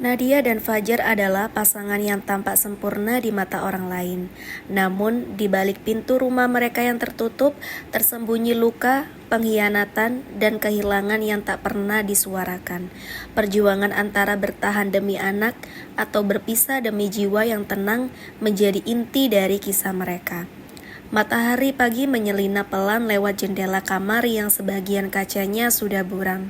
Nadia dan Fajar adalah pasangan yang tampak sempurna di mata orang lain. Namun, di balik pintu rumah mereka yang tertutup, tersembunyi luka, pengkhianatan, dan kehilangan yang tak pernah disuarakan. Perjuangan antara bertahan demi anak atau berpisah demi jiwa yang tenang menjadi inti dari kisah mereka. Matahari pagi menyelinap pelan lewat jendela kamar yang sebagian kacanya sudah buram.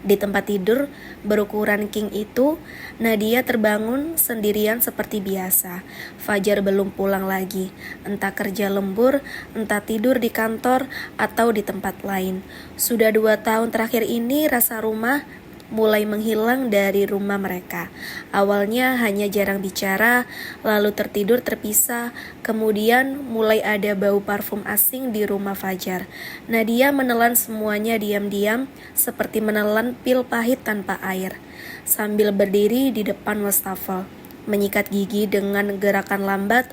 Di tempat tidur berukuran king itu, Nadia terbangun sendirian seperti biasa. Fajar belum pulang lagi, entah kerja lembur, entah tidur di kantor, atau di tempat lain. Sudah 2 tahun terakhir ini rasa rumah mulai menghilang dari rumah mereka. Awalnya hanya jarang bicara, lalu tertidur terpisah, kemudian mulai ada bau parfum asing di rumah Fajar. Nadia menelan semuanya diam-diam, seperti menelan pil pahit tanpa air, sambil berdiri di depan wastafel. Menyikat gigi dengan gerakan lambat,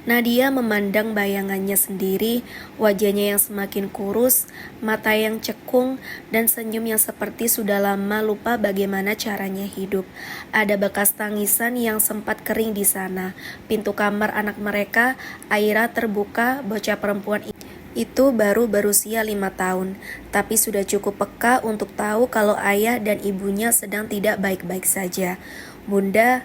Nadia memandang bayangannya sendiri, wajahnya yang semakin kurus, mata yang cekung, dan senyum yang seperti sudah lama lupa bagaimana caranya hidup. Ada bekas tangisan yang sempat kering di sana. Pintu kamar anak mereka, Aira, terbuka. Bocah perempuan itu baru berusia 5 tahun, tapi sudah cukup peka untuk tahu kalau ayah dan ibunya sedang tidak baik-baik saja. "Bunda,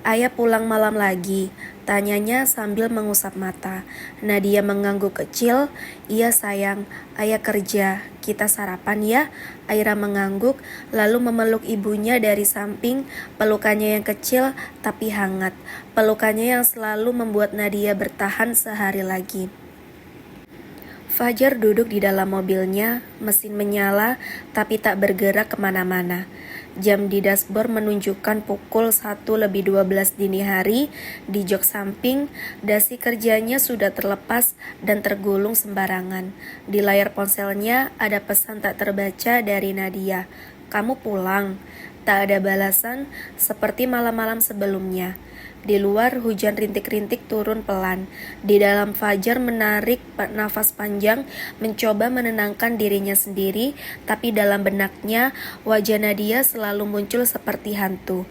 ayah pulang malam lagi?" tanyanya sambil mengusap mata. Nadia mengangguk kecil. "Iya sayang, ayah kerja. Kita sarapan ya?" Aira mengangguk, lalu memeluk ibunya dari samping, pelukannya yang kecil tapi hangat. Pelukannya yang selalu membuat Nadia bertahan sehari lagi. Fajar duduk di dalam mobilnya, mesin menyala, tapi tak bergerak kemana-mana. Jam di dashboard menunjukkan pukul 1:12 dini hari. Di jok samping, dasi kerjanya sudah terlepas dan tergulung sembarangan. Di layar ponselnya ada pesan tak terbaca dari Nadia. "Kamu pulang?" Tak ada balasan, seperti malam-malam sebelumnya. Di luar, hujan rintik-rintik turun pelan. Di dalam, Fajar menarik nafas panjang, mencoba menenangkan dirinya sendiri, tapi dalam benaknya, wajah Nadia selalu muncul seperti hantu.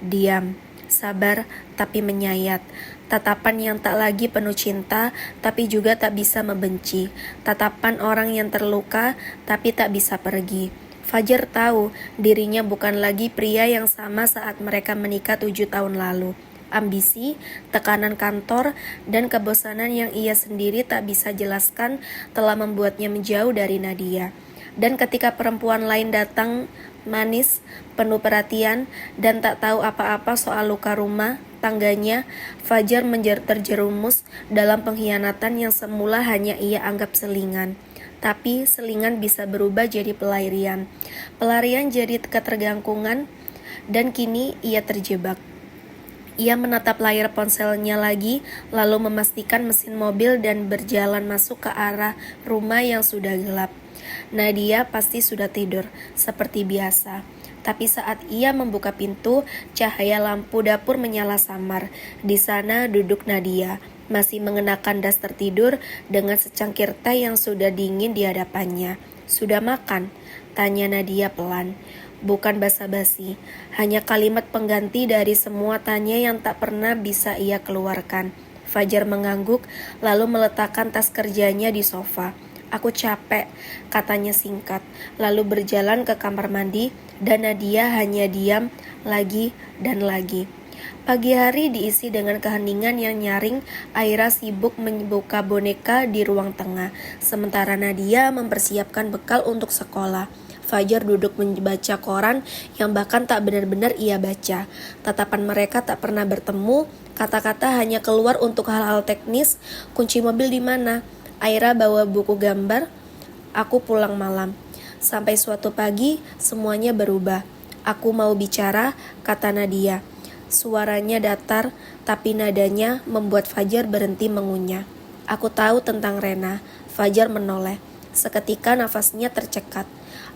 Diam, sabar, tapi menyayat. Tatapan yang tak lagi penuh cinta, tapi juga tak bisa membenci. Tatapan orang yang terluka, tapi tak bisa pergi. Fajar tahu dirinya bukan lagi pria yang sama saat mereka menikah 7 tahun lalu. Ambisi, tekanan kantor, dan kebosanan yang ia sendiri tak bisa jelaskan telah membuatnya menjauh dari Nadia. Dan ketika perempuan lain datang, manis, penuh perhatian, dan tak tahu apa-apa soal luka rumah tangganya, Fajar terjerumus dalam pengkhianatan yang semula hanya ia anggap selingan. Tapi selingan bisa berubah jadi pelarian. Pelarian jadi ketergantungan, dan kini ia terjebak. Ia menatap layar ponselnya lagi, lalu memastikan mesin mobil dan berjalan masuk ke arah rumah yang sudah gelap. Nadia pasti sudah tidur, seperti biasa. Tapi saat ia membuka pintu, cahaya lampu dapur menyala samar. Di sana duduk Nadia, masih mengenakan das tertidur dengan secangkir teh yang sudah dingin di hadapannya. "Sudah makan?" tanya Nadia pelan. Bukan basa-basi, hanya kalimat pengganti dari semua tanya yang tak pernah bisa ia keluarkan. Fajar mengangguk, lalu meletakkan tas kerjanya di sofa. "Aku capek," katanya singkat, lalu berjalan ke kamar mandi, dan Nadia hanya diam lagi dan lagi. Pagi hari diisi dengan keheningan yang nyaring. Aira sibuk membuka boneka di ruang tengah, sementara Nadia mempersiapkan bekal untuk sekolah. Fajar duduk membaca koran yang bahkan tak benar-benar ia baca. Tatapan mereka tak pernah bertemu, kata-kata hanya keluar untuk hal-hal teknis. "Kunci mobil di mana?" Aira bawa buku gambar. "Aku pulang malam." Sampai suatu pagi, semuanya berubah. "Aku mau bicara," kata Nadia. Suaranya datar, tapi nadanya membuat Fajar berhenti mengunyah. "Aku tahu tentang Rena." Fajar menoleh. Seketika nafasnya tercekat.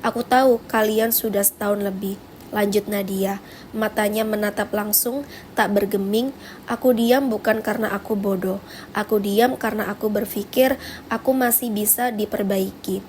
"Aku tahu kalian sudah setahun lebih," lanjut Nadia. Matanya menatap langsung, tak bergeming. "Aku diam bukan karena aku bodoh. Aku diam karena aku berpikir aku masih bisa diperbaiki."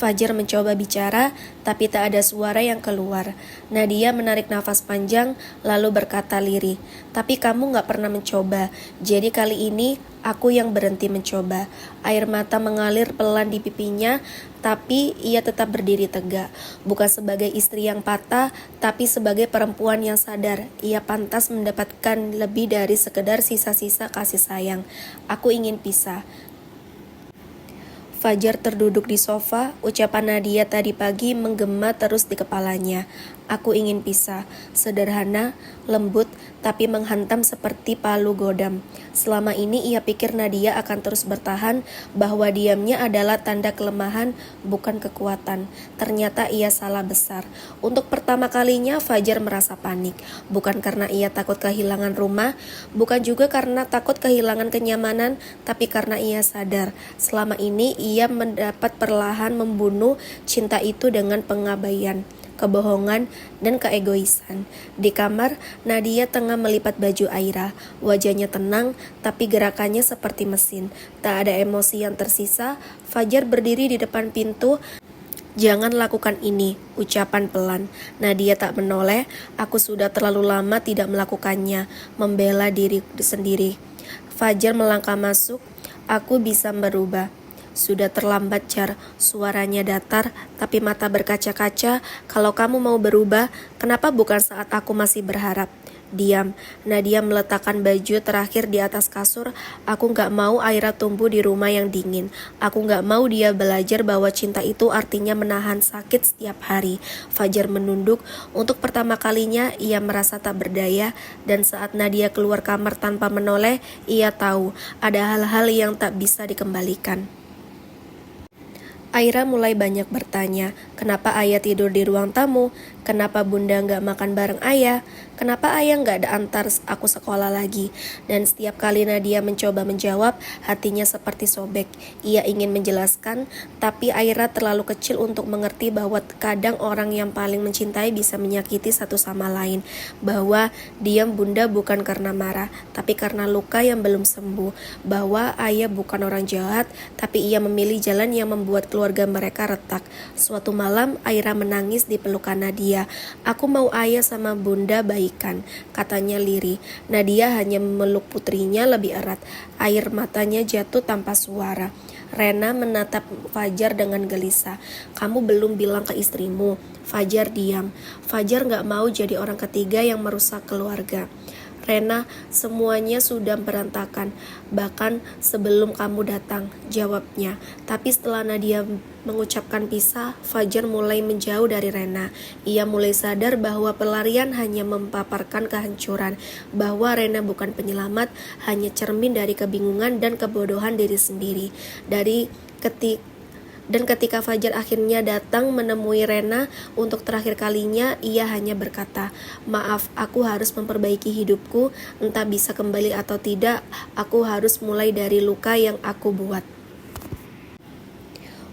Fajar mencoba bicara, tapi tak ada suara yang keluar. Nadia menarik nafas panjang, lalu berkata lirih, "Tapi kamu gak pernah mencoba, jadi kali ini aku yang berhenti mencoba." Air mata mengalir pelan di pipinya, tapi ia tetap berdiri tegak. Bukan sebagai istri yang patah, tapi sebagai perempuan yang sadar ia pantas mendapatkan lebih dari sekedar sisa-sisa kasih sayang. "Aku ingin pisah." Fajar terduduk di sofa, ucapan Nadia tadi pagi menggema terus di kepalanya. "Aku ingin pisah." Sederhana, lembut, tapi menghantam seperti palu godam. Selama ini ia pikir Nadia akan terus bertahan, bahwa diamnya adalah tanda kelemahan, bukan kekuatan. Ternyata ia salah besar. Untuk pertama kalinya Fajar merasa panik. Bukan karena ia takut kehilangan rumah, bukan juga karena takut kehilangan kenyamanan, tapi karena ia sadar selama ini ia mendapat perlahan membunuh cinta itu dengan pengabaian, kebohongan, dan keegoisan. Di kamar, Nadia tengah melipat baju Aira. Wajahnya tenang, tapi gerakannya seperti mesin. Tak ada emosi yang tersisa. Fajar berdiri di depan pintu. "Jangan lakukan ini," ucapan pelan. Nadia tak menoleh. "Aku sudah terlalu lama tidak melakukannya," membela diri sendiri. Fajar melangkah masuk. "Aku bisa berubah." "Sudah terlambat, Jar." Suaranya datar, tapi mata berkaca-kaca. "Kalau kamu mau berubah, kenapa bukan saat aku masih berharap?" "Diam." Nadia meletakkan baju terakhir di atas kasur. "Aku gak mau Aira tumbuh di rumah yang dingin. Aku gak mau dia belajar bahwa cinta itu artinya menahan sakit setiap hari." Fajar menunduk. Untuk pertama kalinya ia merasa tak berdaya, dan saat Nadia keluar kamar tanpa menoleh, ia tahu ada hal-hal yang tak bisa dikembalikan. Aira mulai banyak bertanya, "Kenapa ayah tidur di ruang tamu? Kenapa bunda gak makan bareng ayah? Kenapa ayah gak antar aku sekolah lagi?" Dan setiap kali Nadia mencoba menjawab, hatinya seperti sobek. Ia ingin menjelaskan, tapi Aira terlalu kecil untuk mengerti bahwa kadang orang yang paling mencintai bisa menyakiti satu sama lain. Bahwa diam bunda bukan karena marah, tapi karena luka yang belum sembuh. Bahwa ayah bukan orang jahat, tapi ia memilih jalan yang membuat keluarga mereka retak. Suatu malam, Aira menangis di pelukan Nadia. "Aku mau ayah sama bunda baikan," katanya lirih. Nadia hanya memeluk putrinya lebih erat. Air matanya jatuh tanpa suara. Rena menatap Fajar dengan gelisah. "Kamu belum bilang ke istrimu." Fajar diam. Fajar gak mau jadi orang ketiga yang merusak keluarga. "Rena, semuanya sudah berantakan, bahkan sebelum kamu datang," jawabnya. Tapi setelah Nadia mengucapkan pisah, Fajar mulai menjauh dari Rena. Ia mulai sadar bahwa pelarian hanya mempaparkan kehancuran, bahwa Rena bukan penyelamat, hanya cermin dari kebingungan dan kebodohan diri sendiri. Dan ketika Fajar akhirnya datang menemui Rena untuk terakhir kalinya, ia hanya berkata, "Maaf, aku harus memperbaiki hidupku, entah bisa kembali atau tidak, aku harus mulai dari luka yang aku buat."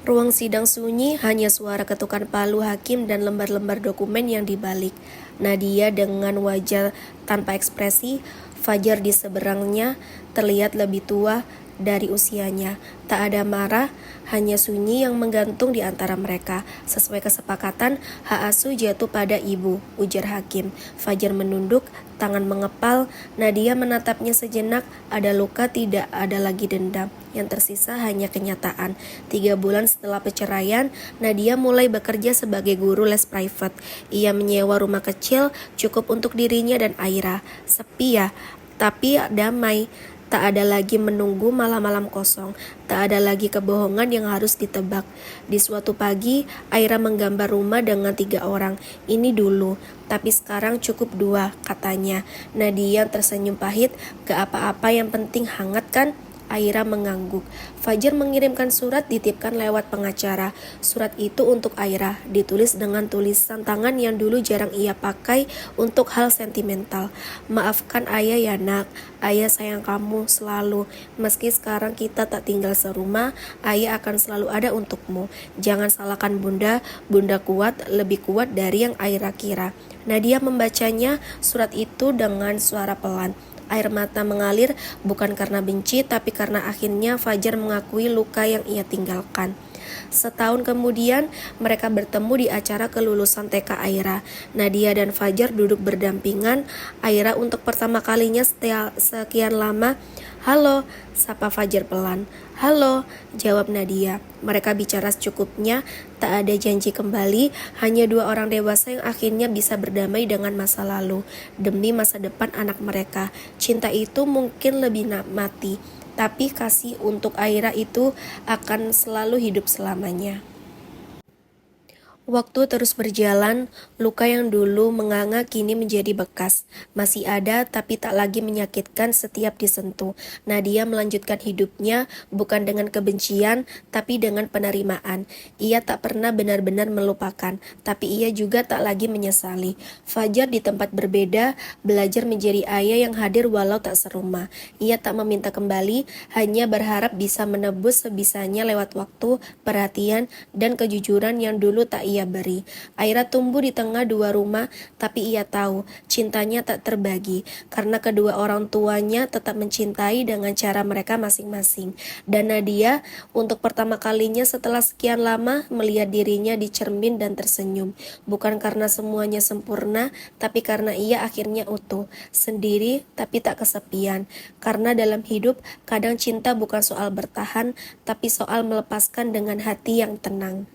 Ruang sidang sunyi, hanya suara ketukan palu hakim dan lembar-lembar dokumen yang dibalik. Nadia dengan wajah tanpa ekspresi, Fajar di seberangnya terlihat lebih tua dari usianya. Tak ada marah, hanya sunyi yang menggantung di antara mereka. "Sesuai kesepakatan, hak asuh jatuh pada ibu," ujar hakim. Fajar menunduk, tangan mengepal. Nadia menatapnya sejenak. Ada luka, tidak ada lagi dendam. Yang tersisa hanya kenyataan. 3 bulan setelah perceraian, Nadia mulai bekerja sebagai guru les private. Ia menyewa rumah kecil, cukup untuk dirinya dan Aira. Sepi ya, tapi damai. Tak ada lagi menunggu malam-malam kosong. Tak ada lagi kebohongan yang harus ditebak. Di suatu pagi, Aira menggambar rumah dengan 3 orang. "Ini dulu, tapi sekarang cukup 2," katanya. Nadia tersenyum pahit. "Gak apa-apa, yang penting hangat kan?" Aira mengangguk. Fajar mengirimkan surat ditipkan lewat pengacara. Surat itu untuk Aira, ditulis dengan tulisan tangan yang dulu jarang ia pakai untuk hal sentimental. "Maafkan ayah ya nak, ayah sayang kamu selalu. Meski sekarang kita tak tinggal serumah, ayah akan selalu ada untukmu. Jangan salahkan bunda, bunda kuat, lebih kuat dari yang Aira kira." Nadia membacanya surat itu dengan suara pelan. Air mata mengalir, bukan karena benci, tapi karena akhirnya Fajar mengakui luka yang ia tinggalkan. Setahun kemudian, mereka bertemu di acara kelulusan TK Aira. Nadia dan Fajar duduk berdampingan. Aira untuk pertama kalinya sekian lama. "Halo," sapa Fajar pelan. "Halo," jawab Nadia. Mereka bicara secukupnya, tak ada janji kembali, hanya dua orang dewasa yang akhirnya bisa berdamai dengan masa lalu, demi masa depan anak mereka. Cinta itu mungkin lebih mati, tapi kasih untuk Aira itu akan selalu hidup selamanya. Waktu terus berjalan, luka yang dulu menganga kini menjadi bekas. Masih ada, tapi tak lagi menyakitkan setiap disentuh. Nadia melanjutkan hidupnya, bukan dengan kebencian, tapi dengan penerimaan. Ia tak pernah benar-benar melupakan, tapi ia juga tak lagi menyesali. Fajar di tempat berbeda, belajar menjadi ayah yang hadir walau tak serumah. Ia tak meminta kembali, hanya berharap bisa menebus sebisanya lewat waktu, perhatian, dan kejujuran yang dulu tak ia beri. Aira tumbuh di tengah dua rumah, tapi ia tahu cintanya tak terbagi karena kedua orang tuanya tetap mencintai dengan cara mereka masing-masing. Dan Nadia untuk pertama kalinya setelah sekian lama melihat dirinya di cermin dan tersenyum, bukan karena semuanya sempurna, tapi karena ia akhirnya utuh, sendiri tapi tak kesepian. Karena dalam hidup kadang cinta bukan soal bertahan, tapi soal melepaskan dengan hati yang tenang.